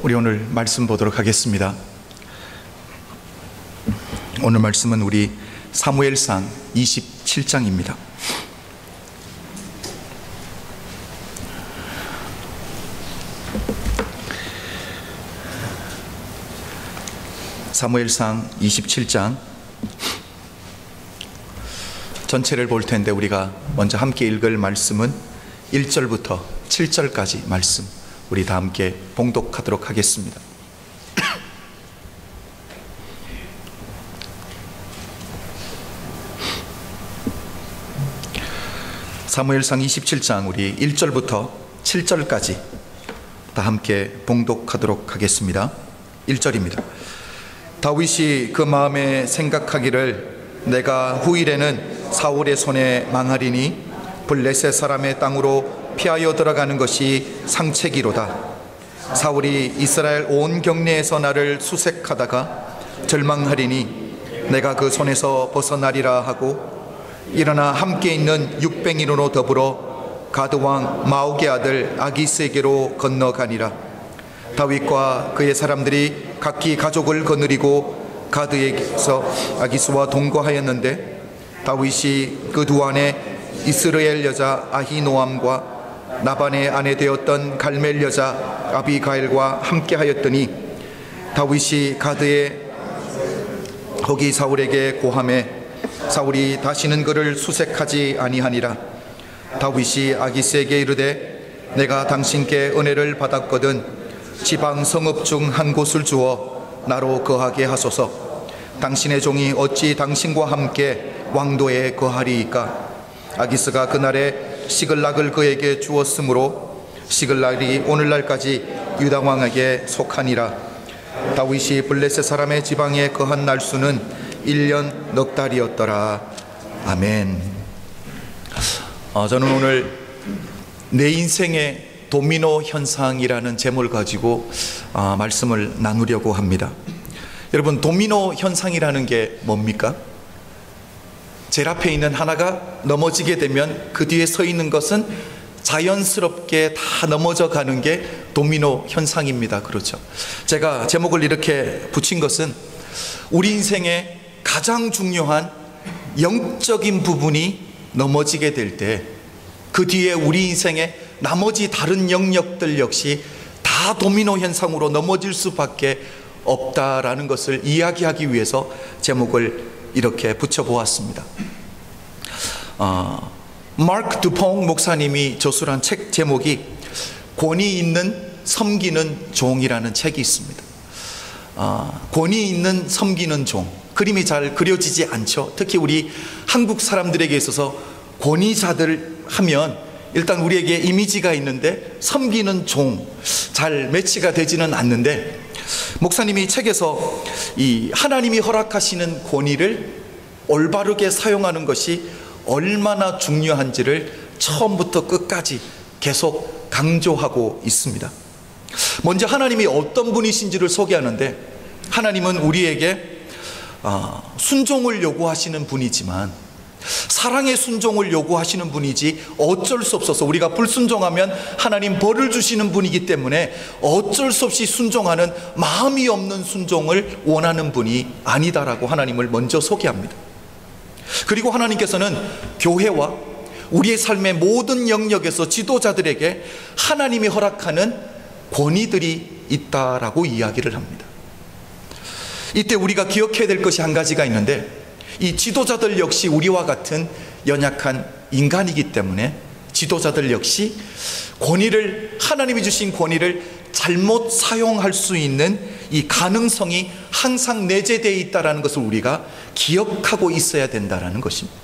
우리 오늘 말씀 보도록 하겠습니다. 오늘 말씀은 우리 사무엘상 27장입니다. 사무엘상 27장 전체를 볼 텐데 우리가 먼저 함께 읽을 말씀은 1절부터 7절까지 말씀, 우리 다 함께 봉독하도록 하겠습니다. 사무엘상 27장 우리 1절부터 7절까지 다 함께 봉독하도록 하겠습니다. 1절입니다. 다윗이 그 마음에 생각하기를 내가 후일에는 사울의 손에 망하리니 블레셋 사람의 땅으로 피하여 들어가는 것이 상책이로다. 사울이 이스라엘 온 경내에서 나를 수색하다가 절망하리니 내가 그 손에서 벗어나리라 하고, 일어나 함께 있는 육뱅이로 더불어 가드 왕 마옥의 아들 아기스에게로 건너가니라. 다윗과 그의 사람들이 각기 가족을 거느리고 가드에서 아기스와 동거하였는데, 다윗이 그 두 안에 이스라엘 여자 아히노암과 나반의 아내 되었던 갈멜 여자 아비가일과 함께 하였더니, 다윗이 가드에 거기 사울에게 고함해 사울이 다시는 그를 수색하지 아니하니라. 다윗이 아기스에게 이르되 내가 당신께 은혜를 받았거든 지방 성읍 중 한 곳을 주어 나로 거하게 하소서. 당신의 종이 어찌 당신과 함께 왕도에 거하리이까. 아기스가 그날에 시글락을 그에게 주었으므로 시글락이 오늘날까지 유다 왕에게 속하니라. 다윗이 블레셋 사람의 지방에 거한 날수는 1년 넉 달이었더라. 아멘. 저는 오늘 내 인생의 도미노 현상이라는 제목을 가지고 말씀을 나누려고 합니다. 여러분, 도미노 현상이라는 게 뭡니까? 제일 앞에 있는 하나가 넘어지게 되면 그 뒤에 서 있는 것은 자연스럽게 다 넘어져 가는 게 도미노 현상입니다. 그렇죠? 제가 제목을 이렇게 붙인 것은 우리 인생의 가장 중요한 영적인 부분이 넘어지게 될 때 그 뒤에 우리 인생의 나머지 다른 영역들 역시 다 도미노 현상으로 넘어질 수밖에 없다라는 것을 이야기하기 위해서 제목을 이렇게 붙여보았습니다. 마크 두퐁 목사님이 저술한 책 제목이 권위 있는 섬기는 종이라는 책이 있습니다. 권위 있는 섬기는 종, 그림이 잘 그려지지 않죠. 특히 우리 한국 사람들에게 있어서 권위자들 하면 일단 우리에게 이미지가 있는데 섬기는 종, 잘 매치가 되지는 않는데, 목사님이 책에서 이 하나님이 허락하시는 권위를 올바르게 사용하는 것이 얼마나 중요한지를 처음부터 끝까지 계속 강조하고 있습니다. 먼저 하나님이 어떤 분이신지를 소개하는데, 하나님은 우리에게 순종을 요구하시는 분이지만 사랑의 순종을 요구하시는 분이지 어쩔 수 없어서 우리가 불순종하면 하나님 벌을 주시는 분이기 때문에 어쩔 수 없이 순종하는 마음이 없는 순종을 원하는 분이 아니다라고 하나님을 먼저 소개합니다. 그리고 하나님께서는 교회와 우리의 삶의 모든 영역에서 지도자들에게 하나님이 허락하는 권위들이 있다라고 이야기를 합니다. 이때 우리가 기억해야 될 것이 한 가지가 있는데, 이 지도자들 역시 우리와 같은 연약한 인간이기 때문에 지도자들 역시 권위를, 하나님이 주신 권위를 잘못 사용할 수 있는 이 가능성이 항상 내재되어 있다는 것을 우리가 기억하고 있어야 된다는 것입니다.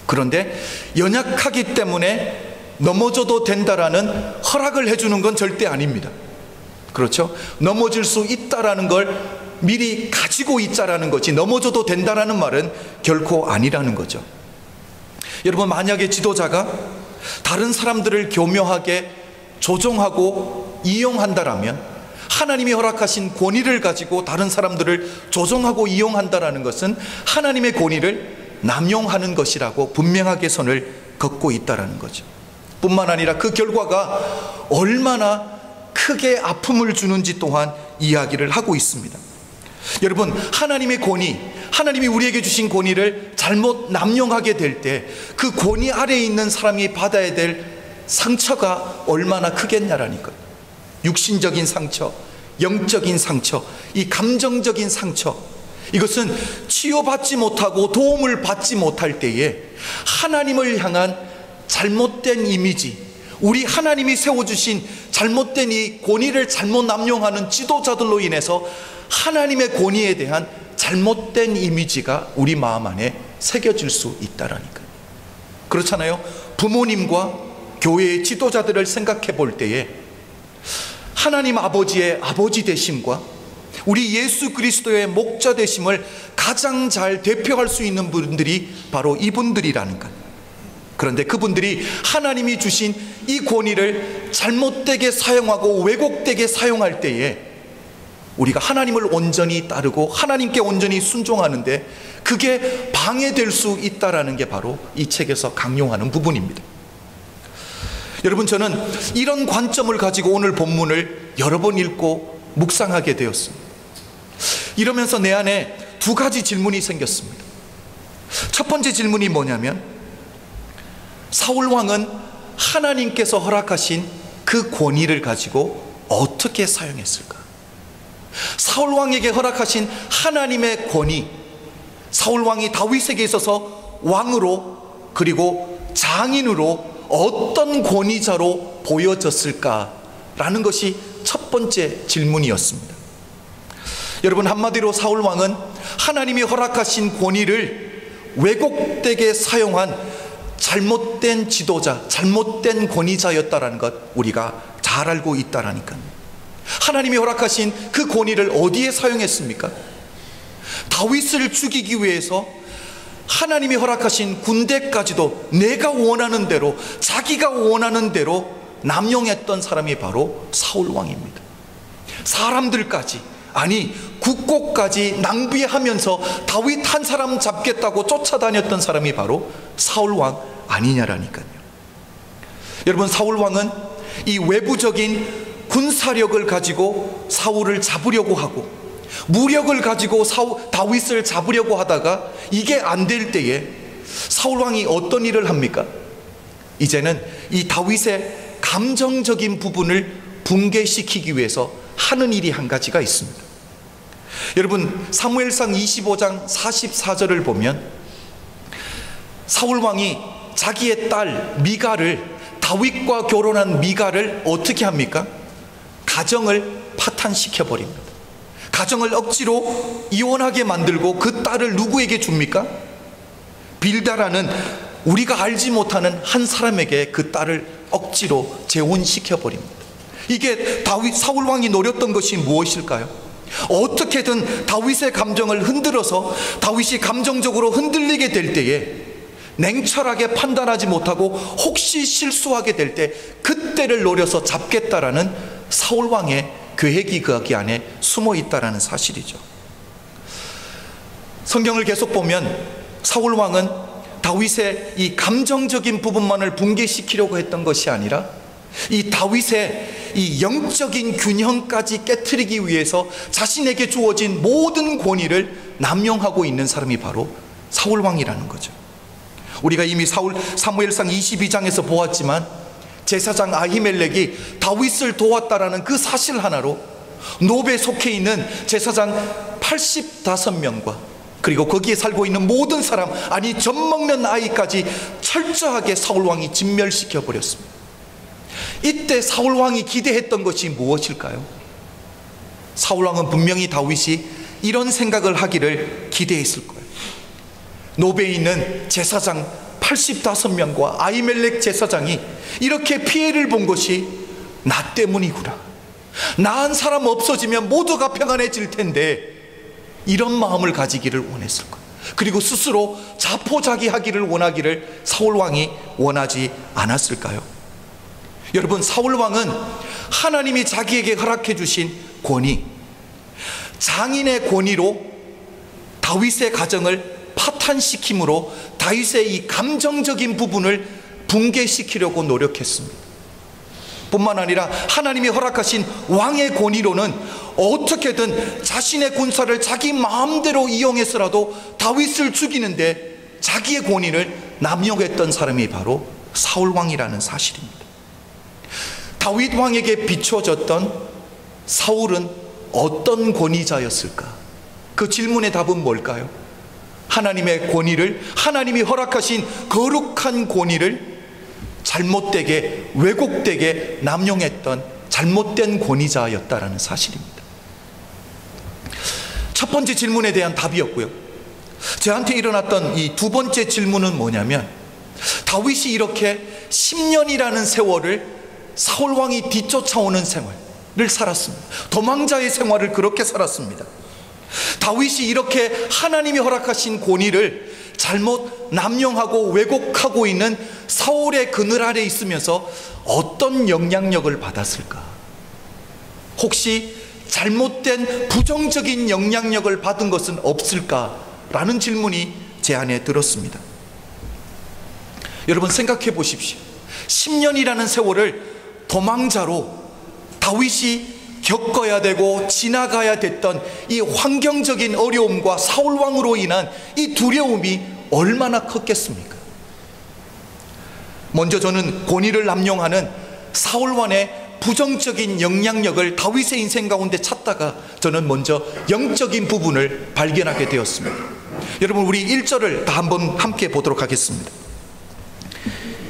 그런데 연약하기 때문에 넘어져도 된다라는 허락을 해주는 건 절대 아닙니다. 그렇죠? 넘어질 수 있다라는 걸 미리 가지고 있자라는 거지, 넘어져도 된다라는 말은 결코 아니라는 거죠. 여러분, 만약에 지도자가 다른 사람들을 교묘하게 조종하고 이용한다라면, 하나님이 허락하신 권위를 가지고 다른 사람들을 조종하고 이용한다라는 것은 하나님의 권위를 남용하는 것이라고 분명하게 선을 긋고 있다라는 거죠. 뿐만 아니라 그 결과가 얼마나 크게 아픔을 주는지 또한 이야기를 하고 있습니다. 여러분, 하나님의 권위, 하나님이 우리에게 주신 권위를 잘못 남용하게 될 때 그 권위 아래에 있는 사람이 받아야 될 상처가 얼마나 크겠냐라니까요. 육신적인 상처, 영적인 상처, 이 감정적인 상처, 이것은 치유받지 못하고 도움을 받지 못할 때에 하나님을 향한 잘못된 이미지, 우리 하나님이 세워주신 잘못된 이 권위를 잘못 남용하는 지도자들로 인해서 하나님의 권위에 대한 잘못된 이미지가 우리 마음 안에 새겨질 수 있다라니까요. 그렇잖아요. 부모님과 교회의 지도자들을 생각해 볼 때에 하나님 아버지의 아버지 되심과 우리 예수 그리스도의 목자 되심을 가장 잘 대표할 수 있는 분들이 바로 이분들이라는 거예요. 그런데 그분들이 하나님이 주신 이 권위를 잘못되게 사용하고 왜곡되게 사용할 때에 우리가 하나님을 온전히 따르고 하나님께 온전히 순종하는데 그게 방해될 수 있다는 게 바로 이 책에서 강요하는 부분입니다. 여러분, 저는 이런 관점을 가지고 오늘 본문을 여러 번 읽고 묵상하게 되었습니다. 이러면서 내 안에 두 가지 질문이 생겼습니다. 첫 번째 질문이 뭐냐면, 사울 왕은 하나님께서 허락하신 그 권위를 가지고 어떻게 사용했을까? 사울 왕에게 허락하신 하나님의 권위, 사울 왕이 다윗에게 있어서 왕으로 그리고 장인으로 어떤 권위자로 보여졌을까라는 것이 첫 번째 질문이었습니다. 여러분, 한마디로 사울 왕은 하나님이 허락하신 권위를 왜곡되게 사용한 잘못된 지도자, 잘못된 권위자였다라는 것 우리가 잘 알고 있다라니까요. 하나님이 허락하신 그 권위를 어디에 사용했습니까? 다윗을 죽이기 위해서 하나님이 허락하신 군대까지도 내가 원하는 대로, 자기가 원하는 대로 남용했던 사람이 바로 사울 왕입니다. 사람들까지, 아니 국고까지 낭비하면서 다윗 한 사람 잡겠다고 쫓아다녔던 사람이 바로 사울 왕 아니냐라니까요. 여러분, 사울 왕은 이 외부적인 군사력을 가지고 사울을 잡으려고 하고 무력을 가지고 다윗을 잡으려고 하다가 이게 안 될 때에 사울 왕이 어떤 일을 합니까? 이제는 이 다윗의 감정적인 부분을 붕괴시키기 위해서 하는 일이 한 가지가 있습니다. 여러분, 사무엘상 25장 44절을 보면 사울 왕이 자기의 딸 미갈을, 다윗과 결혼한 미갈을 어떻게 합니까? 가정을 파탄시켜 버립니다. 가정을 억지로 이혼하게 만들고 그 딸을 누구에게 줍니까? 빌다라는 우리가 알지 못하는 한 사람에게 그 딸을 억지로 재혼시켜 버립니다. 이게 사울 왕이 노렸던 것이 무엇일까요? 어떻게든 다윗의 감정을 흔들어서 다윗이 감정적으로 흔들리게 될 때에 냉철하게 판단하지 못하고 혹시 실수하게 될 때 그때를 노려서 잡겠다라는 사울 왕의 계획이 그 안에 숨어 있다라는 사실이죠. 성경을 계속 보면 사울 왕은 다윗의 이 감정적인 부분만을 붕괴시키려고 했던 것이 아니라 이 다윗의 이 영적인 균형까지 깨트리기 위해서 자신에게 주어진 모든 권위를 남용하고 있는 사람이 바로 사울 왕이라는 거죠. 우리가 이미 사무엘상 22장에서 보았지만 제사장 아히멜렉이 다윗을 도왔다라는 그 사실 하나로 노베에 속해 있는 제사장 85명과 그리고 거기에 살고 있는 모든 사람, 아니 젖먹는 아이까지 철저하게 사울왕이 진멸시켜 버렸습니다. 이때 사울왕이 기대했던 것이 무엇일까요? 사울왕은 분명히 다윗이 이런 생각을 하기를 기대했을 거예요. 노베에 있는 제사장 85명과 아히멜렉 제사장이 이렇게 피해를 본 것이 나 때문이구나, 나 한 사람 없어지면 모두가 평안해질 텐데, 이런 마음을 가지기를 원했을 거예요. 그리고 스스로 자포자기하기를 원하기를 사울왕이 원하지 않았을까요? 여러분, 사울왕은 하나님이 자기에게 허락해 주신 권위, 장인의 권위로 다윗의 가정을 파탄시킴으로 다윗의 이 감정적인 부분을 붕괴시키려고 노력했습니다. 뿐만 아니라 하나님이 허락하신 왕의 권위로는 어떻게든 자신의 군사를 자기 마음대로 이용해서라도 다윗을 죽이는데 자기의 권위를 남용했던 사람이 바로 사울 왕이라는 사실입니다. 다윗 왕에게 비춰졌던 사울은 어떤 권위자였을까? 그 질문의 답은 뭘까요? 하나님의 권위를, 하나님이 허락하신 거룩한 권위를 잘못되게, 왜곡되게 남용했던 잘못된 권위자였다라는 사실입니다. 첫 번째 질문에 대한 답이었고요. 저한테 일어났던 이 두 번째 질문은 뭐냐면, 다윗이 이렇게 10년이라는 세월을 사울왕이 뒤쫓아오는 생활을 살았습니다. 도망자의 생활을 그렇게 살았습니다. 다윗이 이렇게 하나님이 허락하신 권위를 잘못 남용하고 왜곡하고 있는 사울의 그늘 아래 있으면서 어떤 영향력을 받았을까? 혹시 잘못된 부정적인 영향력을 받은 것은 없을까라는 질문이 제 안에 들었습니다. 여러분 생각해 보십시오. 10년이라는 세월을 도망자로 다윗이 겪어야 되고 지나가야 됐던 이 환경적인 어려움과 사울왕으로 인한 이 두려움이 얼마나 컸겠습니까? 먼저 저는 권위를 남용하는 사울왕의 부정적인 영향력을 다윗의 인생 가운데 찾다가 저는 먼저 영적인 부분을 발견하게 되었습니다. 여러분, 우리 1절을 다 한번 함께 보도록 하겠습니다.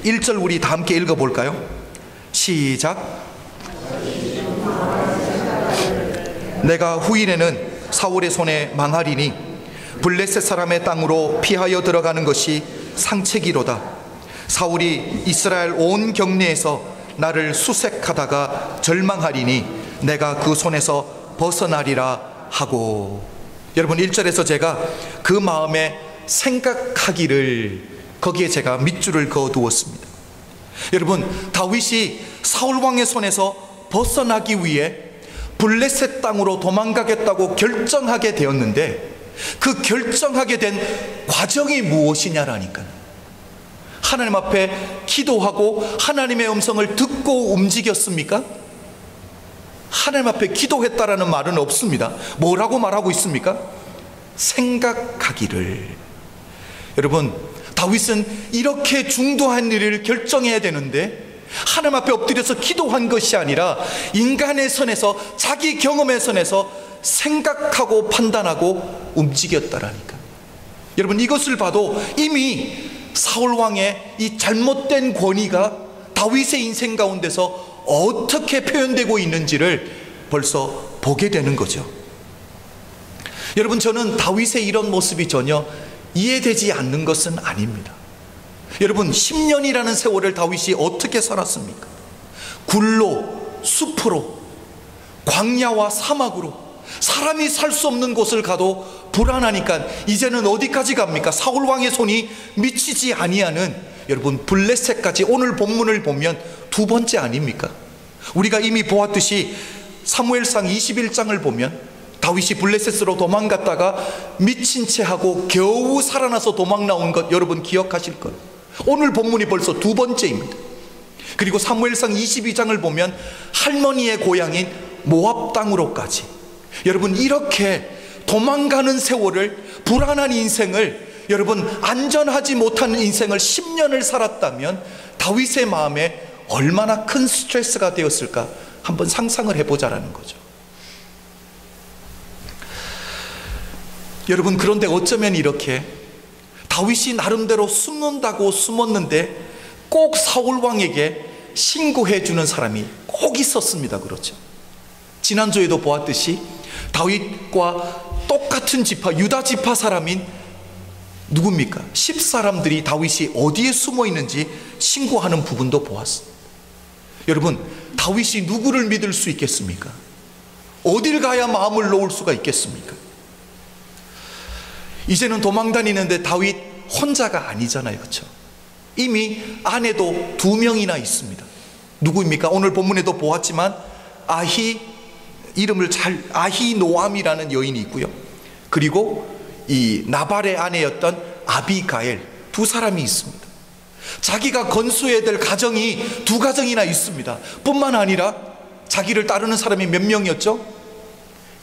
1절 우리 다 함께 읽어볼까요? 시작. 내가 후일에는 사울의 손에 망하리니 블레셋 사람의 땅으로 피하여 들어가는 것이 상책이로다. 사울이 이스라엘 온 경내에서 나를 수색하다가 절망하리니 내가 그 손에서 벗어나리라 하고. 여러분, 1절에서 제가 그 마음에 생각하기를, 거기에 제가 밑줄을 그어두었습니다. 여러분, 다윗이 사울왕의 손에서 벗어나기 위해 블레셋 땅으로 도망가겠다고 결정하게 되었는데, 그 결정하게 된 과정이 무엇이냐라니까요. 하나님 앞에 기도하고 하나님의 음성을 듣고 움직였습니까? 하나님 앞에 기도했다라는 말은 없습니다. 뭐라고 말하고 있습니까? 생각하기를. 여러분, 다윗은 이렇게 중도한 일을 결정해야 되는데 하나님 앞에 엎드려서 기도한 것이 아니라 인간의 선에서, 자기 경험의 선에서 생각하고 판단하고 움직였다라니까. 여러분, 이것을 봐도 이미 사울왕의 이 잘못된 권위가 다윗의 인생 가운데서 어떻게 표현되고 있는지를 벌써 보게 되는 거죠. 여러분, 저는 다윗의 이런 모습이 전혀 이해되지 않는 것은 아닙니다. 여러분, 10년이라는 세월을 다윗이 어떻게 살았습니까? 굴로, 숲으로, 광야와 사막으로, 사람이 살 수 없는 곳을 가도 불안하니까 이제는 어디까지 갑니까? 사울왕의 손이 미치지 아니하는, 여러분, 블레셋까지 오늘 본문을 보면 두 번째 아닙니까? 우리가 이미 보았듯이 사무엘상 21장을 보면 다윗이 블레셋으로 도망갔다가 미친 채 하고 겨우 살아나서 도망 나온 것 여러분 기억하실 거예요. 오늘 본문이 벌써 두 번째입니다. 그리고 사무엘상 22장을 보면 할머니의 고향인 모압 땅으로까지, 여러분, 이렇게 도망가는 세월을, 불안한 인생을, 여러분, 안전하지 못한 인생을 10년을 살았다면 다윗의 마음에 얼마나 큰 스트레스가 되었을까 한번 상상을 해보자라는 거죠. 여러분, 그런데 어쩌면 이렇게 다윗이 나름대로 숨는다고 숨었는데 꼭 사울왕에게 신고해 주는 사람이 꼭 있었습니다. 그렇죠? 지난주에도 보았듯이 다윗과 똑같은 지파, 유다 지파 사람인 누굽니까? 10사람들이 다윗이 어디에 숨어 있는지 신고하는 부분도 보았습니다. 여러분, 다윗이 누구를 믿을 수 있겠습니까? 어딜 가야 마음을 놓을 수가 있겠습니까? 이제는 도망다니는데 다윗 혼자가 아니잖아요. 그렇죠? 이미 아내도 2명이나 있습니다. 누구입니까? 오늘 본문에도 보았지만 아히노암이라는 여인이 있고요. 그리고 이 나발의 아내였던 아비가일, 두 사람이 있습니다. 자기가 건수해야 될 가정이 2가정이나 있습니다. 뿐만 아니라 자기를 따르는 사람이 몇 명이었죠?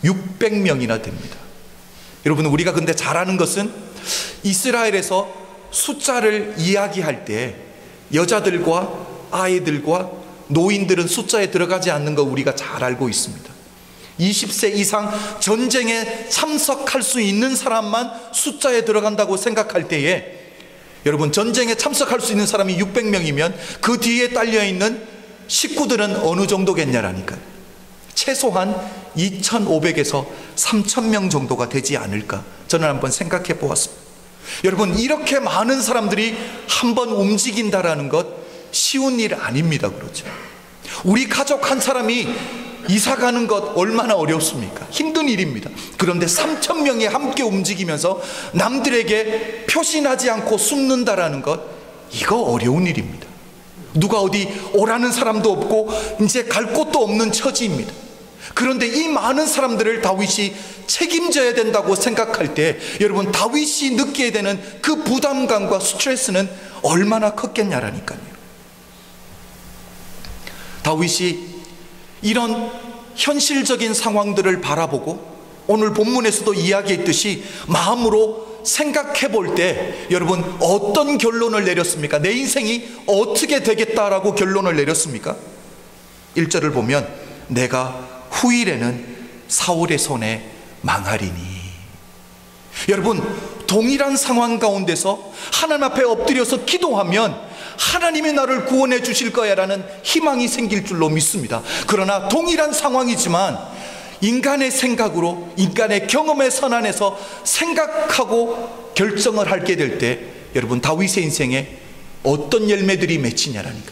600명이나 됩니다. 여러분, 우리가 근데 잘 아는 것은 이스라엘에서 숫자를 이야기할 때 여자들과 아이들과 노인들은 숫자에 들어가지 않는 거 우리가 잘 알고 있습니다. 20세 이상 전쟁에 참석할 수 있는 사람만 숫자에 들어간다고 생각할 때에, 여러분, 전쟁에 참석할 수 있는 사람이 600명이면 그 뒤에 딸려있는 식구들은 어느 정도겠냐라니까요. 최소한 2,500에서 3,000명 정도가 되지 않을까, 저는 한번 생각해 보았습니다. 여러분, 이렇게 많은 사람들이 한번 움직인다라는 것 쉬운 일 아닙니다. 그렇죠? 우리 가족 한 사람이 이사 가는 것 얼마나 어렵습니까? 힘든 일입니다. 그런데 3,000명이 함께 움직이면서 남들에게 표신하지 않고 숨는다라는 것, 이거 어려운 일입니다. 누가 어디 오라는 사람도 없고 이제 갈 곳도 없는 처지입니다. 그런데 이 많은 사람들을 다윗이 책임져야 된다고 생각할 때, 여러분, 다윗이 느끼게 되는 그 부담감과 스트레스는 얼마나 컸겠냐라니까요. 다윗이 이런 현실적인 상황들을 바라보고 오늘 본문에서도 이야기했듯이 마음으로 생각해 볼 때, 여러분, 어떤 결론을 내렸습니까? 내 인생이 어떻게 되겠다라고 결론을 내렸습니까? 1절을 보면 내가 후일에는 사울의 손에 망하리니. 여러분, 동일한 상황 가운데서 하나님 앞에 엎드려서 기도하면 하나님이 나를 구원해 주실 거야 라는 희망이 생길 줄로 믿습니다. 그러나 동일한 상황이지만 인간의 생각으로, 인간의 경험의 선안에서 생각하고 결정을 하게 될 때, 여러분, 다윗의 인생에 어떤 열매들이 맺히냐라니까.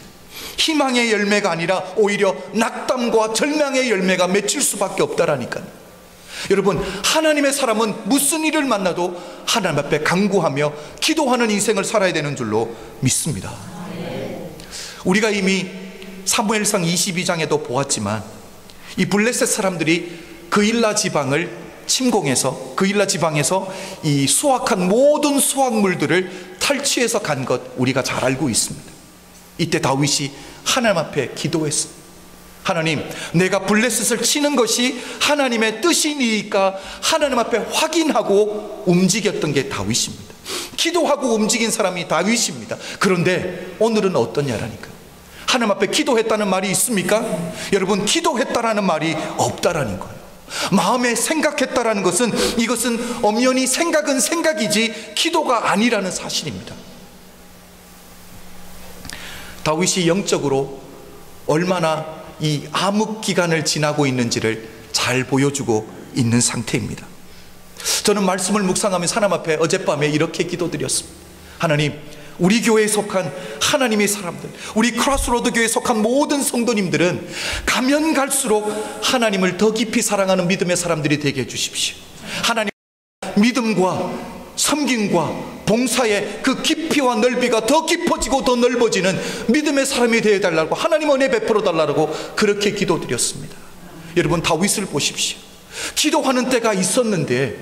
희망의 열매가 아니라 오히려 낙담과 절망의 열매가 맺힐 수밖에 없다라니까요. 여러분, 하나님의 사람은 무슨 일을 만나도 하나님 앞에 간구하며 기도하는 인생을 살아야 되는 줄로 믿습니다. 우리가 이미 사무엘상 22장에도 보았지만 이 블레셋 사람들이 그일라 지방을 침공해서, 그일라 지방에서 이 수확한 모든 수확물들을 탈취해서 간 것 우리가 잘 알고 있습니다. 이때 다윗이 하나님 앞에 기도했습니다. 하나님, 내가 블레셋을 치는 것이 하나님의 뜻이니까 하나님 앞에 확인하고 움직였던 게 다윗입니다. 기도하고 움직인 사람이 다윗입니다. 그런데 오늘은 어떠냐라니까. 하나님 앞에 기도했다는 말이 있습니까? 여러분, 기도했다라는 말이 없다라는 거예요. 마음에 생각했다라는 것은, 이것은 엄연히 생각은 생각이지 기도가 아니라는 사실입니다. 다윗이 영적으로 얼마나 이 암흑 기간을 지나고 있는지를 잘 보여주고 있는 상태입니다. 저는 말씀을 묵상하면서 하나님 앞에 어젯밤에 이렇게 기도드렸습니다. 하나님, 우리 교회에 속한 하나님의 사람들, 우리 크로스로드 교회에 속한 모든 성도님들은 가면 갈수록 하나님을 더 깊이 사랑하는 믿음의 사람들이 되게 해주십시오. 하나님, 믿음과 섬김과 봉사의 그 깊이와 넓이가 더 깊어지고 더 넓어지는 믿음의 사람이 되어달라고, 하나님 은혜 베풀어 달라고 그렇게 기도드렸습니다. 여러분, 다윗을 보십시오. 기도하는 때가 있었는데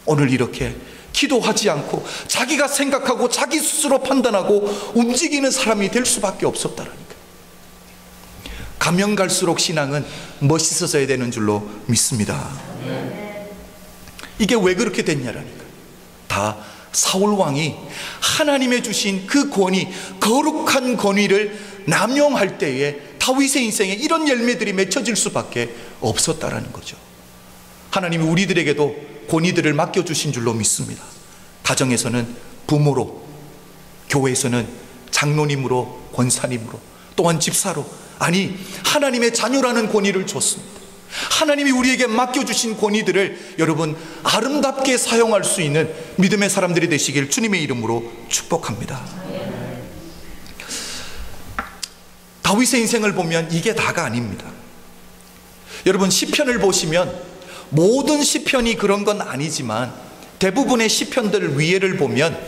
오늘 이렇게 기도하지 않고 자기가 생각하고 자기 스스로 판단하고 움직이는 사람이 될 수밖에 없었다라니까. 가면 갈수록 신앙은 멋있어져야 되는 줄로 믿습니다. 이게 왜 그렇게 됐냐라니까. 다 사울 왕이 하나님의 주신 그 권위, 거룩한 권위를 남용할 때에 다윗의 인생에 이런 열매들이 맺혀질 수밖에 없었다라는 거죠. 하나님이 우리들에게도 권위들을 맡겨주신 줄로 믿습니다. 가정에서는 부모로, 교회에서는 장로님으로, 권사님으로, 또한 집사로, 아니 하나님의 자녀라는 권위를 줬습니다. 하나님이 우리에게 맡겨주신 권위들을 여러분 아름답게 사용할 수 있는 믿음의 사람들이 되시길 주님의 이름으로 축복합니다. 다윗의 인생을 보면 이게 다가 아닙니다. 여러분, 시편을 보시면 모든 시편이 그런 건 아니지만 대부분의 시편들 위에를 보면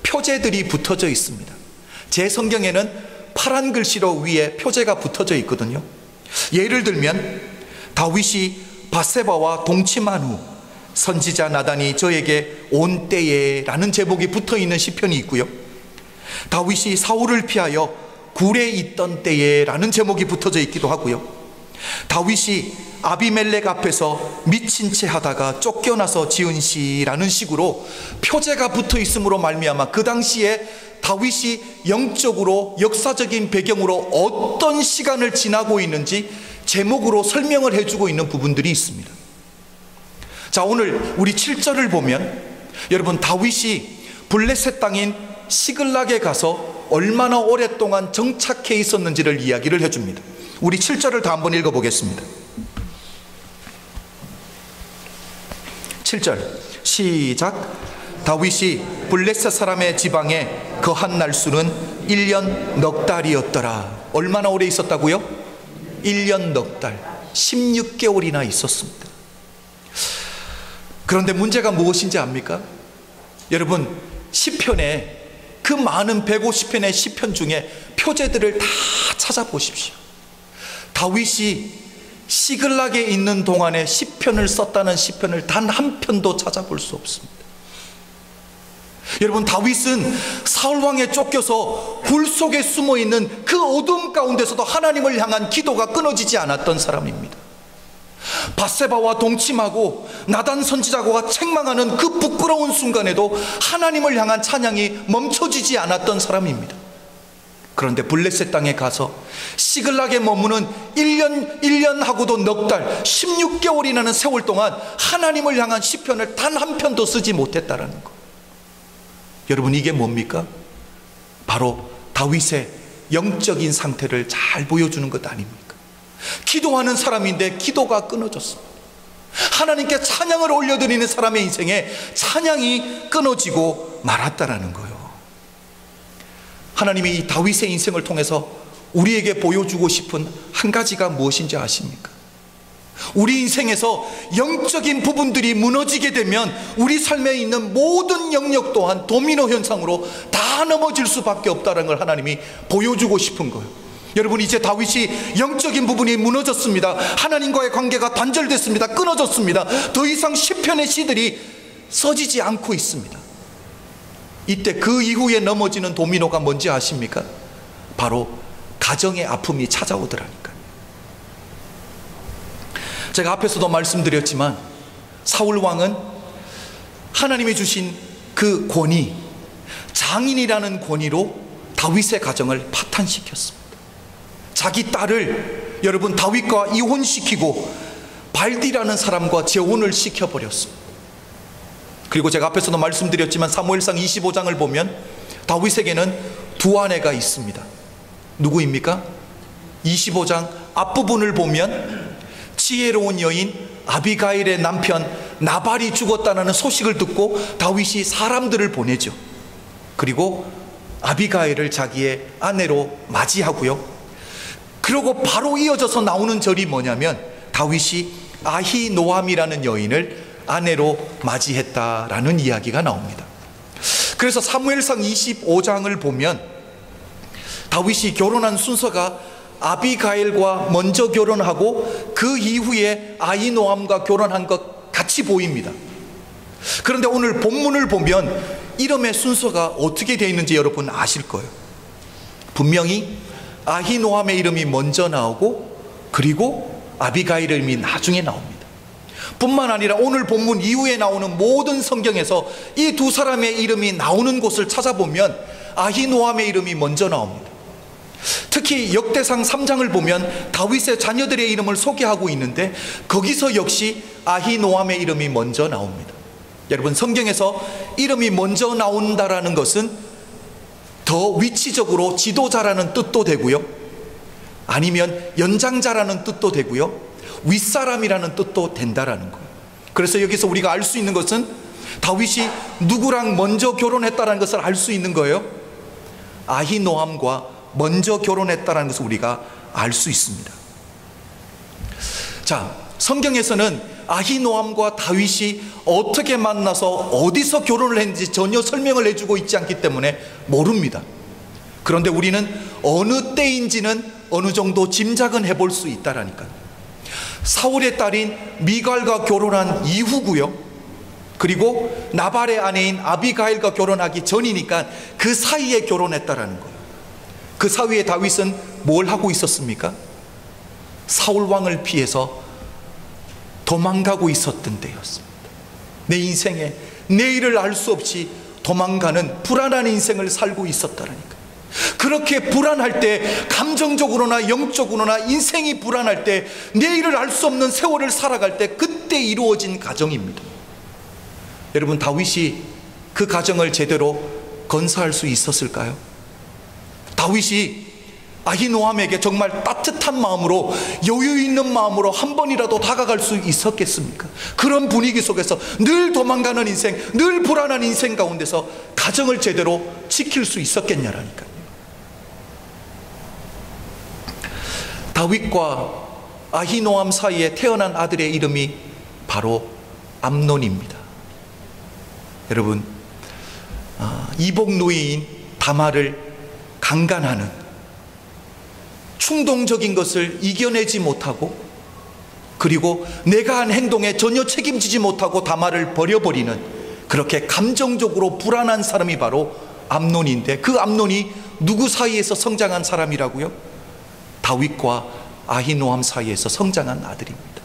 표제들이 붙어져 있습니다. 제 성경에는 파란 글씨로 위에 표제가 붙어져 있거든요. 예를 들면 다윗이 밧세바와 동침한 후 선지자 나단이 저에게 온 때에 라는 제목이 붙어 있는 시편이 있고요. 다윗이 사울을 피하여 굴에 있던 때에라는 제목이 붙어져 있기도 하고요. 다윗이 아비멜렉 앞에서 미친 채 하다가 쫓겨나서 지은 시라는 식으로 표제가 붙어 있음으로 말미암아 그 당시에 다윗이 영적으로 역사적인 배경으로 어떤 시간을 지나고 있는지 제목으로 설명을 해주고 있는 부분들이 있습니다. 자, 오늘 우리 7절을 보면 여러분, 다윗이 블레셋 땅인 시글락에 가서 얼마나 오랫동안 정착해 있었는지를 이야기를 해줍니다. 우리 7절을 다 한번 읽어보겠습니다. 7절 시작. 다윗이 블레셋 사람의 지방에 거한 날수는 1년 넉 달이었더라. 얼마나 오래 있었다고요? 1년 넉 달, 16개월이나 있었습니다. 그런데 문제가 무엇인지 압니까? 여러분, 시편에 그 많은 150편의 시편 중에 표제들을 다 찾아보십시오. 다윗이 시글락에 있는 동안에 시편을 썼다는 시편을 단 한 편도 찾아볼 수 없습니다. 여러분, 다윗은 사울왕에 쫓겨서 굴 속에 숨어있는 그 어둠 가운데서도 하나님을 향한 기도가 끊어지지 않았던 사람입니다. 밧세바와 동침하고 나단 선지자가 책망하는 그 부끄러운 순간에도 하나님을 향한 찬양이 멈춰지지 않았던 사람입니다. 그런데 블레셋 땅에 가서 시글락에 머무는 1년 하고도 넉 달, 16개월이라는 세월 동안 하나님을 향한 시편을 단 한 편도 쓰지 못했다라는 것. 여러분, 이게 뭡니까? 바로 다윗의 영적인 상태를 잘 보여주는 것 아닙니까? 기도하는 사람인데 기도가 끊어졌습니다. 하나님께 찬양을 올려드리는 사람의 인생에 찬양이 끊어지고 말았다라는 거예요. 하나님이 이 다윗의 인생을 통해서 우리에게 보여주고 싶은 한 가지가 무엇인지 아십니까? 우리 인생에서 영적인 부분들이 무너지게 되면 우리 삶에 있는 모든 영역 또한 도미노 현상으로 다 넘어질 수밖에 없다는 걸 하나님이 보여주고 싶은 거예요. 여러분, 이제 다윗이 영적인 부분이 무너졌습니다. 하나님과의 관계가 단절됐습니다. 끊어졌습니다. 더 이상 시편의 시들이 써지지 않고 있습니다. 이때 그 이후에 넘어지는 도미노가 뭔지 아십니까? 바로 가정의 아픔이 찾아오더라니까요. 제가 앞에서도 말씀드렸지만 사울왕은 하나님이 주신 그 권위, 장인이라는 권위로 다윗의 가정을 파탄시켰습니다. 자기 딸을 여러분 다윗과 이혼시키고 발디라는 사람과 재혼을 시켜버렸습니다. 그리고 제가 앞에서도 말씀드렸지만 사무엘상 25장을 보면 다윗에게는 두 아내가 있습니다. 누구입니까? 25장 앞부분을 보면 지혜로운 여인 아비가일의 남편 나발이 죽었다는 소식을 듣고 다윗이 사람들을 보내죠. 그리고 아비가일을 자기의 아내로 맞이하고요. 그리고 바로 이어져서 나오는 절이 뭐냐면 다윗이 아히노암이라는 여인을 아내로 맞이했다라는 이야기가 나옵니다. 그래서 사무엘상 25장을 보면 다윗이 결혼한 순서가 아비가일과 먼저 결혼하고 그 이후에 아히노암과 결혼한 것 같이 보입니다. 그런데 오늘 본문을 보면 이름의 순서가 어떻게 되어 있는지 여러분 아실 거예요. 분명히 아히노암의 이름이 먼저 나오고 그리고 아비가일의 이름이 나중에 나옵니다. 뿐만 아니라 오늘 본문 이후에 나오는 모든 성경에서 이 두 사람의 이름이 나오는 곳을 찾아보면 아히노암의 이름이 먼저 나옵니다. 특히 역대상 3장을 보면 다윗의 자녀들의 이름을 소개하고 있는데 거기서 역시 아히노암의 이름이 먼저 나옵니다. 여러분, 성경에서 이름이 먼저 나온다라는 것은 더 위치적으로 지도자라는 뜻도 되고요, 아니면 연장자라는 뜻도 되고요, 윗사람이라는 뜻도 된다라는 거예요. 그래서 여기서 우리가 알 수 있는 것은 다윗이 누구랑 먼저 결혼했다는 것을 알 수 있는 거예요. 아히노암과 먼저 결혼했다는 것을 우리가 알 수 있습니다. 자, 성경에서는 아히노암과 다윗이 어떻게 만나서 어디서 결혼을 했는지 전혀 설명을 해주고 있지 않기 때문에 모릅니다. 그런데 우리는 어느 때인지는 어느 정도 짐작은 해볼 수 있다라니까요. 사울의 딸인 미갈과 결혼한 이후고요. 그리고 나발의 아내인 아비가일과 결혼하기 전이니까 그 사이에 결혼했다라는 거예요. 그 사이에 다윗은 뭘 하고 있었습니까? 사울 왕을 피해서 도망가고 있었던 때였습니다. 내 인생에 내일을 알 수 없이 도망가는 불안한 인생을 살고 있었다라니까. 그렇게 불안할 때, 감정적으로나 영적으로나 인생이 불안할 때, 내일을 알 수 없는 세월을 살아갈 때, 그때 이루어진 가정입니다. 여러분, 다윗이 그 가정을 제대로 건설할 수 있었을까요? 다윗이 아히노함에게 정말 따뜻한 마음으로, 여유 있는 마음으로 한 번이라도 다가갈 수 있었겠습니까? 그런 분위기 속에서 늘 도망가는 인생, 늘 불안한 인생 가운데서 가정을 제대로 지킬 수 있었겠냐라니까요. 다윗과 아히노함 사이에 태어난 아들의 이름이 바로 암논입니다. 여러분, 이복 누이인 다말을 강간하는, 충동적인 것을 이겨내지 못하고, 그리고 내가 한 행동에 전혀 책임지지 못하고 다말을 버려버리는, 그렇게 감정적으로 불안한 사람이 바로 암논인데, 그 암논이 누구 사이에서 성장한 사람이라고요? 다윗과 아히노함 사이에서 성장한 아들입니다.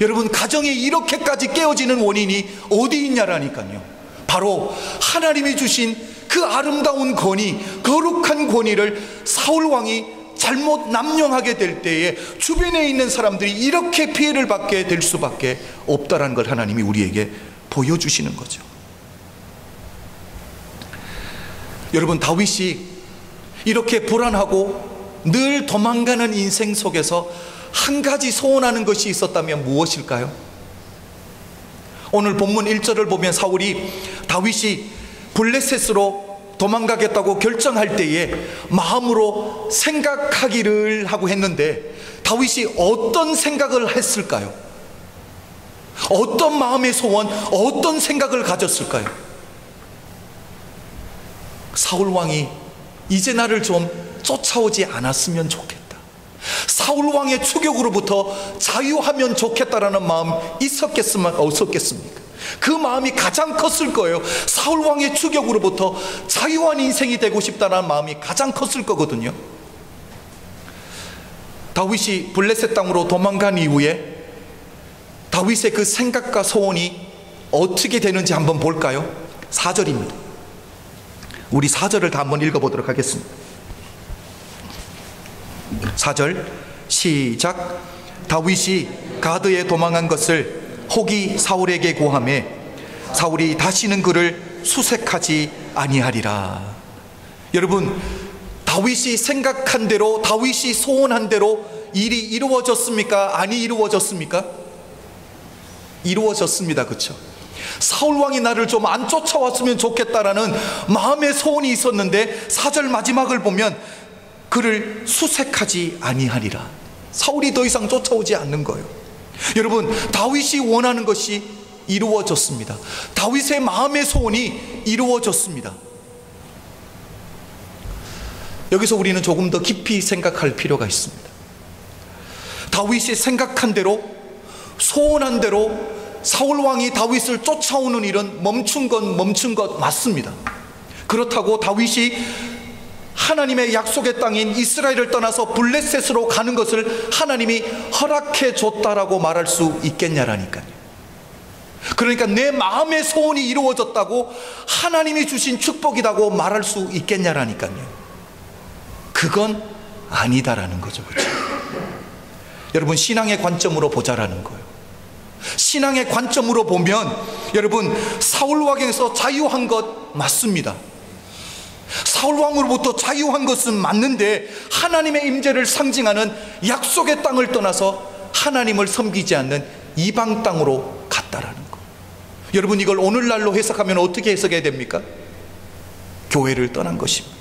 여러분, 가정이 이렇게까지 깨어지는 원인이 어디 있냐라니까요. 바로 하나님이 주신 그 아름다운 권위, 거룩한 권위를 사울 왕이 잘못 남용하게 될 때에 주변에 있는 사람들이 이렇게 피해를 받게 될 수밖에 없다라는 걸 하나님이 우리에게 보여주시는 거죠. 여러분, 다윗이 이렇게 불안하고 늘 도망가는 인생 속에서 한 가지 소원하는 것이 있었다면 무엇일까요? 오늘 본문 1절을 보면 사울이 다윗이 블레셋으로 도망가겠다고 결정할 때에 마음으로 생각하기를 하고 했는데, 다윗이 어떤 생각을 했을까요? 어떤 마음의 소원, 어떤 생각을 가졌을까요? 사울 왕이 이제 나를 좀 쫓아오지 않았으면 좋겠다, 사울 왕의 추격으로부터 자유하면 좋겠다라는 마음 있었겠으면 없었겠습니까? 그 마음이 가장 컸을 거예요. 사울 왕의 추격으로부터 자유한 인생이 되고 싶다는 마음이 가장 컸을 거거든요. 다윗이 블레셋 땅으로 도망간 이후에 다윗의 그 생각과 소원이 어떻게 되는지 한번 볼까요? 4절입니다. 우리 4절을 다 한번 읽어보도록 하겠습니다. 4절 시작. 다윗이 가드에 도망한 것을 혹이 사울에게 고하매 사울이 다시는 그를 수색하지 아니하리라. 여러분, 다윗이 생각한 대로, 다윗이 소원한 대로 일이 이루어졌습니까? 아니 이루어졌습니까? 이루어졌습니다. 그렇죠? 사울 왕이 나를 좀 안 쫓아왔으면 좋겠다라는 마음의 소원이 있었는데 4절 마지막을 보면 그를 수색하지 아니하리라. 사울이 더 이상 쫓아오지 않는 거예요. 여러분, 다윗이 원하는 것이 이루어졌습니다. 다윗의 마음의 소원이 이루어졌습니다. 여기서 우리는 조금 더 깊이 생각할 필요가 있습니다. 다윗이 생각한 대로, 소원한 대로 사울 왕이 다윗을 쫓아오는 일은 멈춘 것 맞습니다. 그렇다고 다윗이 하나님의 약속의 땅인 이스라엘을 떠나서 블레셋으로 가는 것을 하나님이 허락해 줬다라고 말할 수 있겠냐라니까요. 그러니까 내 마음의 소원이 이루어졌다고 하나님이 주신 축복이라고 말할 수 있겠냐라니까요. 그건 아니다라는 거죠. 그렇죠? 여러분, 신앙의 관점으로 보자라는 거예요. 신앙의 관점으로 보면 여러분, 사울 왕에서 자유한 것 맞습니다. 사울 왕으로부터 자유한 것은 맞는데 하나님의 임재를 상징하는 약속의 땅을 떠나서 하나님을 섬기지 않는 이방 땅으로 갔다라는 거. 여러분, 이걸 오늘날로 해석하면 어떻게 해석해야 됩니까? 교회를 떠난 것입니다.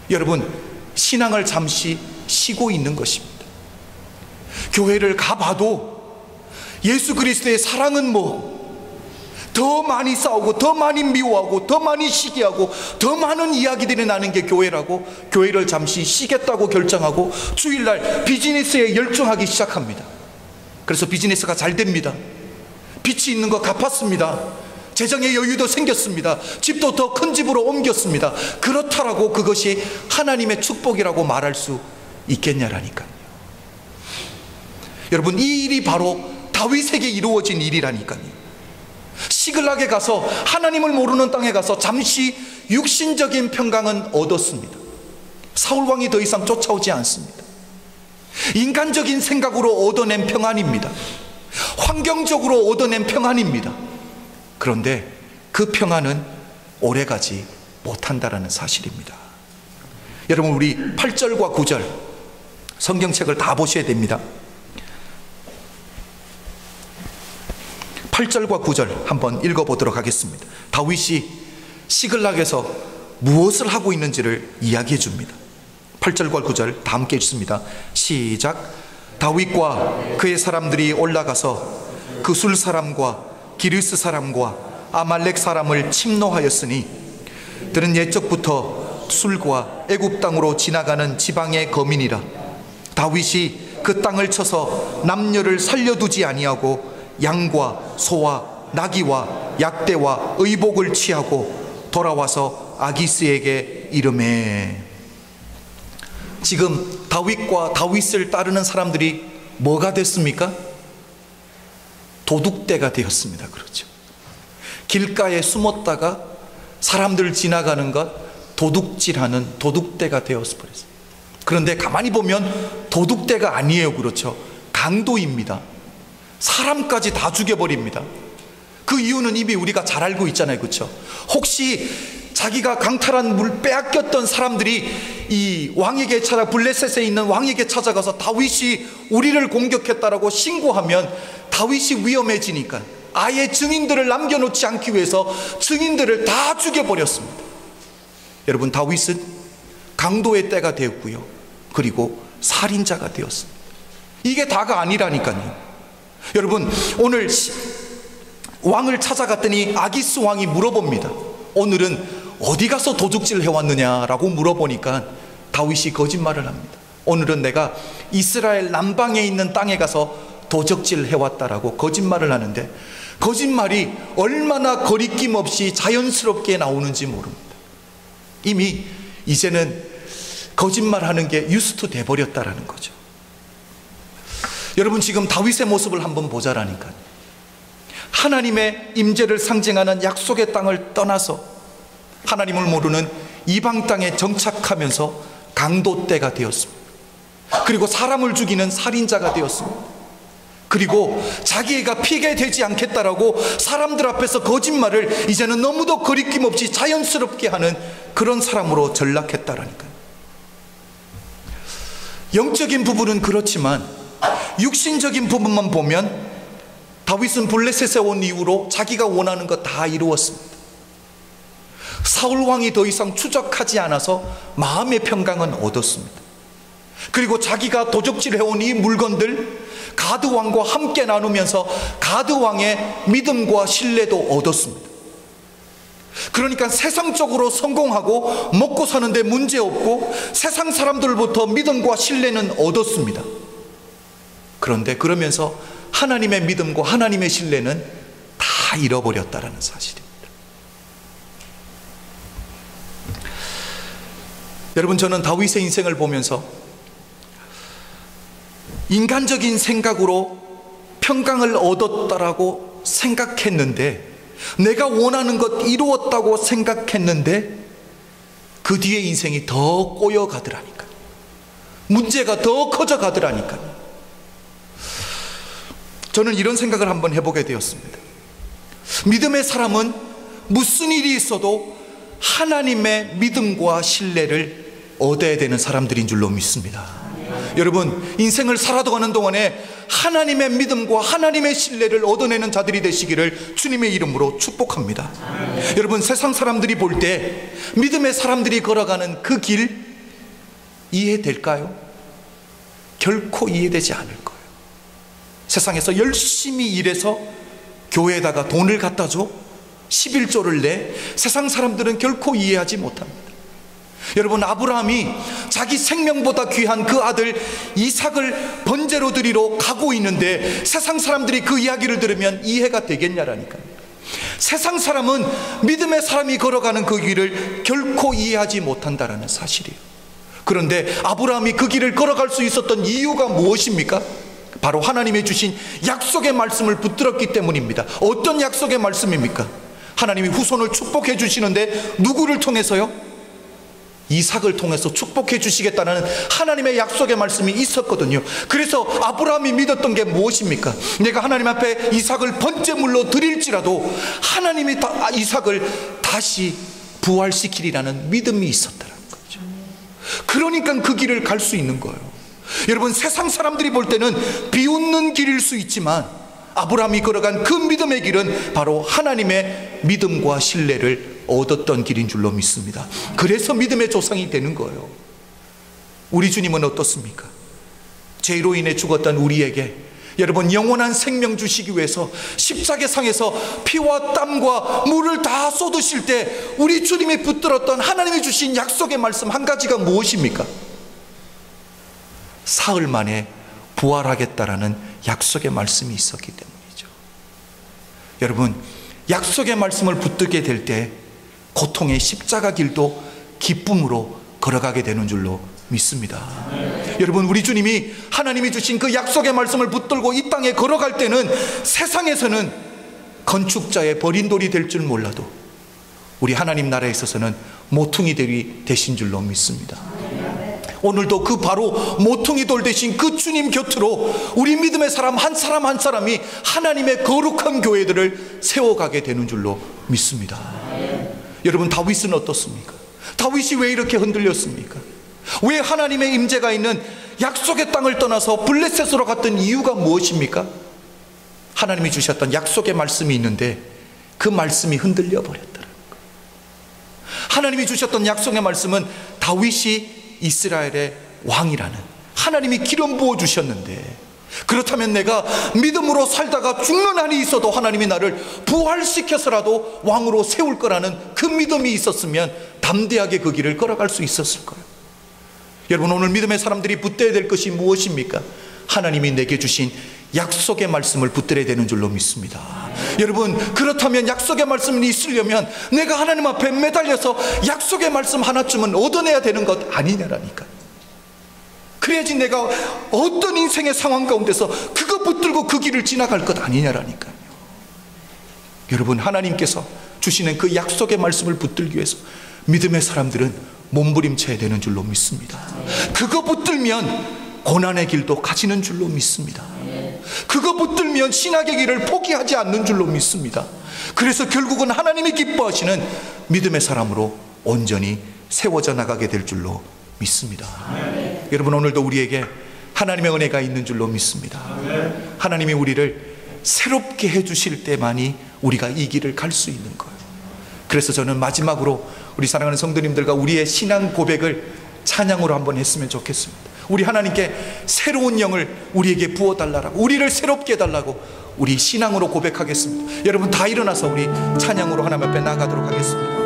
여러분, 신앙을 잠시 쉬고 있는 것입니다. 교회를 가봐도 예수 그리스도의 사랑은 더 많이 싸우고 더 많이 미워하고 더 많이 시기하고 더 많은 이야기들이 나는 게 교회라고 교회를 잠시 쉬겠다고 결정하고 주일날 비즈니스에 열중하기 시작합니다. 그래서 비즈니스가 잘 됩니다. 빚이 있는 거 갚았습니다. 재정의 여유도 생겼습니다. 집도 더 큰 집으로 옮겼습니다. 그렇다라고 그것이 하나님의 축복이라고 말할 수 있겠냐라니까요. 여러분, 이 일이 바로 다윗에게 이루어진 일이라니까요. 시글락에 가서 하나님을 모르는 땅에 가서 잠시 육신적인 평강은 얻었습니다. 사울 왕이 더 이상 쫓아오지 않습니다. 인간적인 생각으로 얻어낸 평안입니다. 환경적으로 얻어낸 평안입니다. 그런데 그 평안은 오래가지 못한다라는 사실입니다. 여러분, 우리 8절과 9절 성경책을 다 보셔야 됩니다. 8절과 9절 한번 읽어보도록 하겠습니다. 다윗이 시글락에서 무엇을 하고 있는지를 이야기해 줍니다. 8절과 9절 다 함께 읽습니다. 시작. 다윗과 그의 사람들이 올라가서 그 술 사람과 기르스 사람과 아말렉 사람을 침노하였으니 그들은 옛적부터 술과 애굽 땅으로 지나가는 지방의 거민이라. 다윗이 그 땅을 쳐서 남녀를 살려두지 아니하고 양과 소와 나귀와 약대와 의복을 취하고 돌아와서 아기스에게 이르매. 지금 다윗과 다윗을 따르는 사람들이 뭐가 됐습니까? 도둑대가 되었습니다. 그렇죠. 길가에 숨었다가 사람들 지나가는 것 도둑질하는 도둑대가 되어버렸어요. 그런데 가만히 보면 도둑대가 아니에요. 그렇죠. 강도입니다. 사람까지 다 죽여버립니다. 그 이유는 이미 우리가 잘 알고 있잖아요. 그렇죠. 혹시 자기가 강탈한 물 빼앗겼던 사람들이 이 왕에게 찾아, 블레셋에 있는 왕에게 찾아가서 다윗이 우리를 공격했다라고 신고하면 다윗이 위험해지니까 아예 증인들을 남겨놓지 않기 위해서 증인들을 다 죽여버렸습니다. 여러분, 다윗은 강도의 때가 되었고요, 그리고 살인자가 되었습니다. 이게 다가 아니라니까요. 여러분, 오늘 왕을 찾아갔더니 아기스 왕이 물어봅니다. 오늘은 어디 가서 도둑질 해왔느냐라고 물어보니까 다윗이 거짓말을 합니다. 오늘은 내가 이스라엘 남방에 있는 땅에 가서 도적질 해왔다라고 거짓말을 하는데, 거짓말이 얼마나 거리낌 없이 자연스럽게 나오는지 모릅니다. 이미 이제는 거짓말하는 게 유스트 돼버렸다라는 거죠. 여러분, 지금 다윗의 모습을 한번 보자라니까요. 하나님의 임재를 상징하는 약속의 땅을 떠나서 하나님을 모르는 이방 땅에 정착하면서 강도떼가 되었습니다. 그리고 사람을 죽이는 살인자가 되었습니다. 그리고 자기가 피게 되지 않겠다라고 사람들 앞에서 거짓말을 이제는 너무도 거리낌 없이 자연스럽게 하는 그런 사람으로 전락했다라니까요. 영적인 부분은 그렇지만 육신적인 부분만 보면 다윗은 블레셋에 온 이후로 자기가 원하는 것 다 이루었습니다. 사울 왕이 더 이상 추적하지 않아서 마음의 평강은 얻었습니다. 그리고 자기가 도적질 해온 이 물건들 가드 왕과 함께 나누면서 가드 왕의 믿음과 신뢰도 얻었습니다. 그러니까 세상적으로 성공하고 먹고 사는데 문제 없고 세상 사람들로부터 믿음과 신뢰는 얻었습니다. 그런데 그러면서 하나님의 믿음과 하나님의 신뢰는 다 잃어버렸다라는 사실입니다. 여러분, 저는 다윗의 인생을 보면서 인간적인 생각으로 평강을 얻었다라고 생각했는데, 내가 원하는 것 이루었다고 생각했는데 그 뒤에 인생이 더 꼬여가더라니까요. 문제가 더 커져가더라니까요. 저는 이런 생각을 한번 해보게 되었습니다. 믿음의 사람은 무슨 일이 있어도 하나님의 믿음과 신뢰를 얻어야 되는 사람들인 줄로 믿습니다. 여러분, 인생을 살아가는 동안에 하나님의 믿음과 하나님의 신뢰를 얻어내는 자들이 되시기를 주님의 이름으로 축복합니다. 여러분, 세상 사람들이 볼 때 믿음의 사람들이 걸어가는 그 길 이해될까요? 결코 이해되지 않을 거예요. 세상에서 열심히 일해서 교회에다가 돈을 갖다 줘 11조를 내, 세상 사람들은 결코 이해하지 못합니다. 여러분, 아브라함이 자기 생명보다 귀한 그 아들 이삭을 번제로 드리러 가고 있는데 세상 사람들이 그 이야기를 들으면 이해가 되겠냐라니까요. 세상 사람은 믿음의 사람이 걸어가는 그 길을 결코 이해하지 못한다라는 사실이에요. 그런데 아브라함이 그 길을 걸어갈 수 있었던 이유가 무엇입니까? 바로 하나님이 주신 약속의 말씀을 붙들었기 때문입니다. 어떤 약속의 말씀입니까? 하나님이 후손을 축복해 주시는데 누구를 통해서요? 이삭을 통해서 축복해 주시겠다는 하나님의 약속의 말씀이 있었거든요. 그래서 아브라함이 믿었던 게 무엇입니까? 내가 하나님 앞에 이삭을 번제물로 드릴지라도 하나님이 이삭을 다시 부활시키리라는 믿음이 있었다는 거죠. 그러니까 그 길을 갈 수 있는 거예요. 여러분, 세상 사람들이 볼 때는 비웃는 길일 수 있지만 아브라함이 걸어간 그 믿음의 길은 바로 하나님의 믿음과 신뢰를 얻었던 길인 줄로 믿습니다. 그래서 믿음의 조상이 되는 거예요. 우리 주님은 어떻습니까? 죄로 인해 죽었던 우리에게 여러분 영원한 생명 주시기 위해서 십자가상에서 피와 땀과 물을 다 쏟으실 때 우리 주님이 붙들었던 하나님이 주신 약속의 말씀 한 가지가 무엇입니까? 사흘 만에 부활하겠다라는 약속의 말씀이 있었기 때문이죠. 여러분, 약속의 말씀을 붙들게 될 때 고통의 십자가 길도 기쁨으로 걸어가게 되는 줄로 믿습니다. 여러분, 우리 주님이 하나님이 주신 그 약속의 말씀을 붙들고 이 땅에 걸어갈 때는 세상에서는 건축자의 버린 돌이 될 줄 몰라도 우리 하나님 나라에 있어서는 모퉁이들이 되신 줄로 믿습니다. 오늘도 그 바로 모퉁이 돌 되신 그 주님 곁으로 우리 믿음의 사람 한 사람 한 사람이 하나님의 거룩한 교회들을 세워가게 되는 줄로 믿습니다. 여러분, 다윗은 어떻습니까? 다윗이 왜 이렇게 흔들렸습니까? 왜 하나님의 임재가 있는 약속의 땅을 떠나서 블레셋으로 갔던 이유가 무엇입니까? 하나님이 주셨던 약속의 말씀이 있는데 그 말씀이 흔들려 버렸더라는 거예요. 하나님이 주셨던 약속의 말씀은 다윗이 이스라엘의 왕이라는, 하나님이 기름 부어 주셨는데 그렇다면 내가 믿음으로 살다가 죽는 한이 있어도 하나님이 나를 부활시켜서라도 왕으로 세울 거라는 그 믿음이 있었으면 담대하게 그 길을 걸어갈 수 있었을 거예요. 여러분, 오늘 믿음의 사람들이 붙들어야 될 것이 무엇입니까? 하나님이 내게 주신 약속의 말씀을 붙들어야 되는 줄로 믿습니다. 여러분, 그렇다면 약속의 말씀이 있으려면 내가 하나님 앞에 매달려서 약속의 말씀 하나쯤은 얻어내야 되는 것 아니냐라니까요. 그래야지 내가 어떤 인생의 상황 가운데서 그거 붙들고 그 길을 지나갈 것 아니냐라니까요. 여러분, 하나님께서 주시는 그 약속의 말씀을 붙들기 위해서 믿음의 사람들은 몸부림쳐야 되는 줄로 믿습니다. 그거 붙들면 고난의 길도 가지는 줄로 믿습니다. 그거 붙들면 신학의 길을 포기하지 않는 줄로 믿습니다. 그래서 결국은 하나님이 기뻐하시는 믿음의 사람으로 온전히 세워져 나가게 될 줄로 믿습니다. 여러분, 오늘도 우리에게 하나님의 은혜가 있는 줄로 믿습니다. 하나님이 우리를 새롭게 해주실 때만이 우리가 이 길을 갈 수 있는 거예요. 그래서 저는 마지막으로 우리 사랑하는 성도님들과 우리의 신앙 고백을 찬양으로 한번 했으면 좋겠습니다. 우리 하나님께 새로운 영을 우리에게 부어달라고, 우리를 새롭게 해달라고 우리 신앙으로 고백하겠습니다. 여러분, 다 일어나서 우리 찬양으로 하나님 앞에 나아가도록 하겠습니다.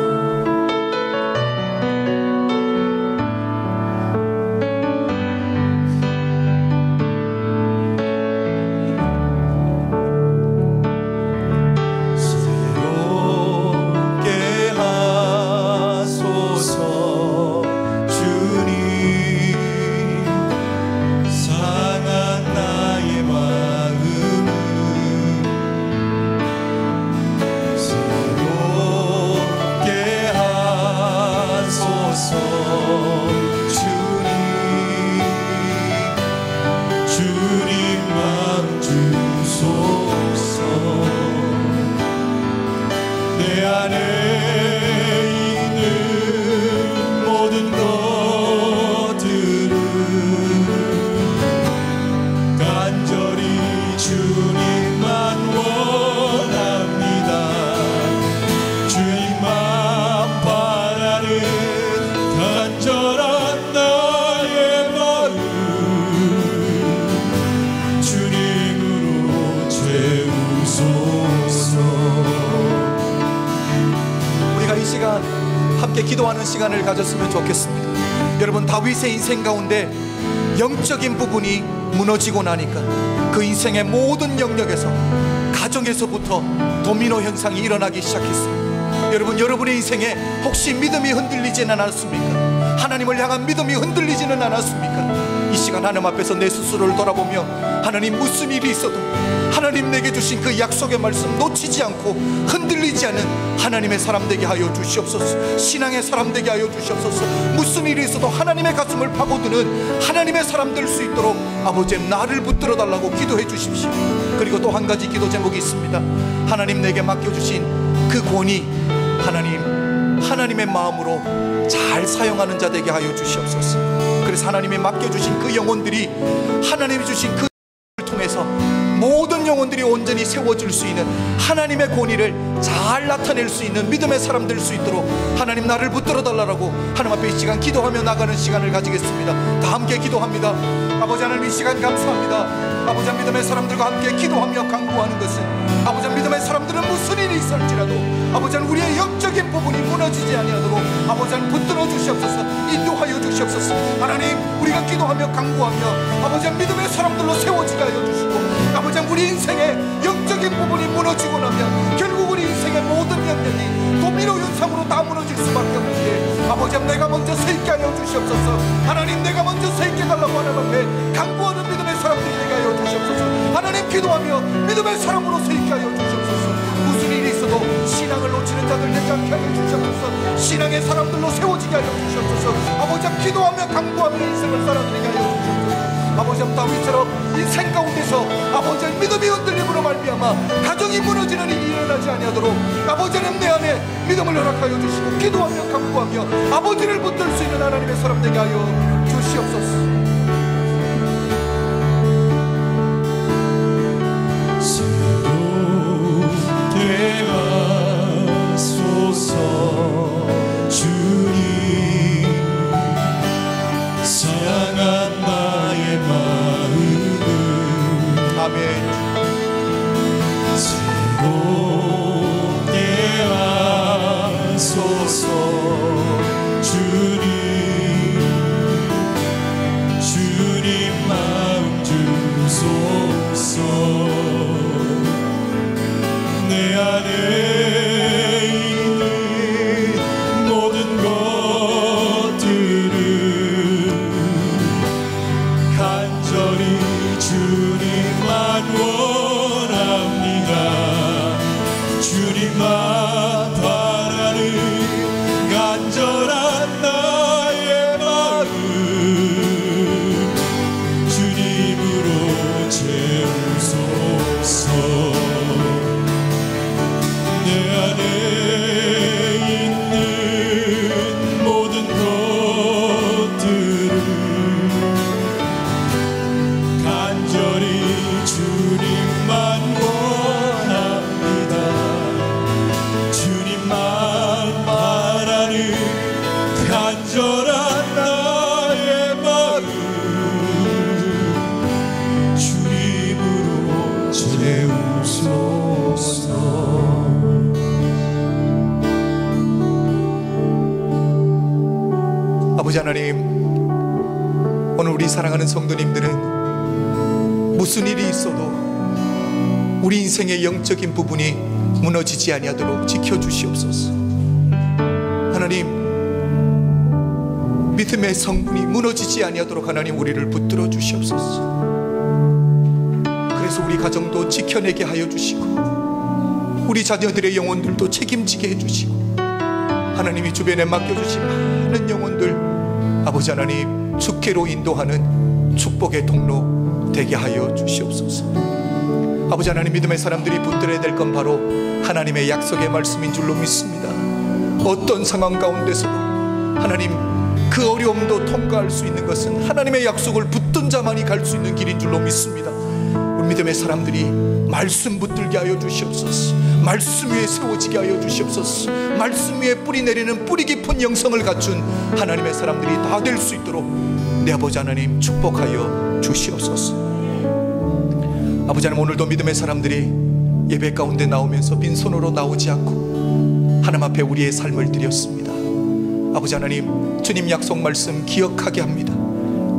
함께 기도하는 시간을 가졌으면 좋겠습니다. 여러분, 다윗의 인생 가운데 영적인 부분이 무너지고 나니까 그 인생의 모든 영역에서, 가정에서부터 도미노 현상이 일어나기 시작했습니다. 여러분, 여러분의 인생에 혹시 믿음이 흔들리지는 않았습니까? 하나님을 향한 믿음이 흔들리지는 않았습니까? 이 시간 하나님 앞에서 내 스스로를 돌아보며, 하나님, 무슨 일이 있어도 하나님 내게 주신 그 약속의 말씀 놓치지 않고 흔들리지 않은 하나님의 사람 되게 하여 주시옵소서. 신앙의 사람 되게 하여 주시옵소서. 무슨 일이 있어도 하나님의 가슴을 파고드는 하나님의 사람 될 수 있도록 아버지, 나를 붙들어 달라고 기도해 주십시오. 그리고 또 한 가지 기도 제목이 있습니다. 하나님 내게 맡겨주신 그 권위, 하나님의 마음으로 잘 사용하는 자 되게 하여 주시옵소서. 그래서 하나님이 맡겨주신 그 영혼들이, 하나님이 주신 그 통해서 모든 영혼들이 온전히 세워질 수 있는 하나님의 권위를 잘 나타낼 수 있는 믿음의 사람 될 수 있도록 하나님, 나를 붙들어 달라고 하나님 앞에 이 시간 기도하며 나가는 시간을 가지겠습니다. 다 함께 기도합니다. 아버지 하나님, 이 시간 감사합니다. 아버지, 믿음의 사람들과 함께 기도하며 간구하는 것은, 아버지, 믿음의 사람들은 무슨 일이 있을지라도 아버지, 우리의 영적인 부분이 무너지지 아니하도록 아버지 붙들어 주시옵소서. 인도하여 주시옵소서. 하나님, 우리가 기도하며 간구하며 아버지, 믿음의 사람들로 세워지게 하여 주시고, 아버지, 우리 인생의 영적인 부분이 무너지고 나면 결국 우리 인생의 모든 영역이 도미노 현상으로 다 무너질 수밖에 없는데, 아버지, 내가 먼저 서 있게 하여 주시옵소서. 하나님, 내가 먼저 서 있게 달라고 하나님 앞에 간구하는 믿음의 사람들이 되게 하여 주시옵소서. 하나님, 기도하며 믿음의 사람으로 서 있게 하여 주시옵소서. 무슨 일이 있어도 신앙을 놓치는 자들 되지 않게 하여 주시옵소서. 신앙의 사람들로 세워지게 하여 주시옵소서. 아버지, 기도하며 간구하며 인생을 살아드리게 하여 주시옵소서. 아버지, 다윗처럼 인생 가운데서 아버지, 믿음이 흔들림으로 말미암아 가정이 무너지는 일이 일어나지 아니하도록 아버지는 내 안에 믿음을 허락하여 주시고, 기도하며 간구하며 아버지를 붙들 수 있는 하나님의 사람 되게 하여 주시옵소서. 아버지 하나님, 오늘 우리 사랑하는 성도님들은 무슨 일이 있어도 우리 인생의 영적인 부분이 무너지지 아니하도록 지켜주시옵소서. 하나님, 믿음의 성분이 무너지지 아니하도록 하나님 우리를 붙들어 주시옵소서. 그래서 우리 가정도 지켜내게 하여 주시고, 우리 자녀들의 영혼들도 책임지게 해주시고, 하나님이 주변에 맡겨주신 많은 영혼들 아버지 하나님 주께로 인도하는 축복의 통로 되게 하여 주시옵소서. 아버지 하나님, 믿음의 사람들이 붙들어야 될 건 바로 하나님의 약속의 말씀인 줄로 믿습니다. 어떤 상황 가운데서도 하나님, 그 어려움도 통과할 수 있는 것은 하나님의 약속을 붙든 자만이 갈 수 있는 길인 줄로 믿습니다. 우리 믿음의 사람들이 말씀 붙들게 하여 주시옵소서. 말씀 위에 세워지게 하여 주시옵소서. 말씀 위에 뿌리 내리는 뿌리 깊은 영성을 갖춘 하나님의 사람들이 다 될 수 있도록 내 아버지 하나님 축복하여 주시옵소서. 아버지 하나님, 오늘도 믿음의 사람들이 예배 가운데 나오면서 빈손으로 나오지 않고 하나님 앞에 우리의 삶을 드렸습니다. 아버지 하나님, 주님 약속 말씀 기억하게 합니다.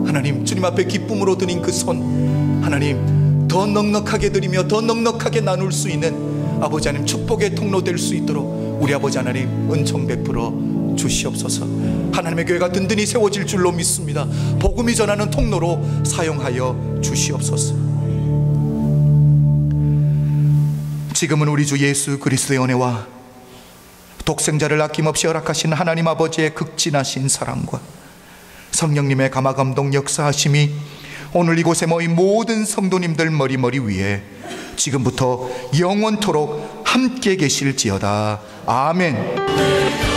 하나님, 주님 앞에 기쁨으로 드린 그 손 하나님 더 넉넉하게 드리며 더 넉넉하게 나눌 수 있는 아버지 하나님 축복의 통로 될 수 있도록 우리 아버지 하나님 은총 베풀어 주시옵소서. 하나님의 교회가 든든히 세워질 줄로 믿습니다. 복음이 전하는 통로로 사용하여 주시옵소서. 지금은 우리 주 예수 그리스도의 은혜와 독생자를 아낌없이 허락하신 하나님 아버지의 극진하신 사랑과 성령님의 감화감동 역사하심이 오늘 이곳에 모인 모든 성도님들 머리 위에 지금부터 영원토록 함께 계실지어다. 아멘.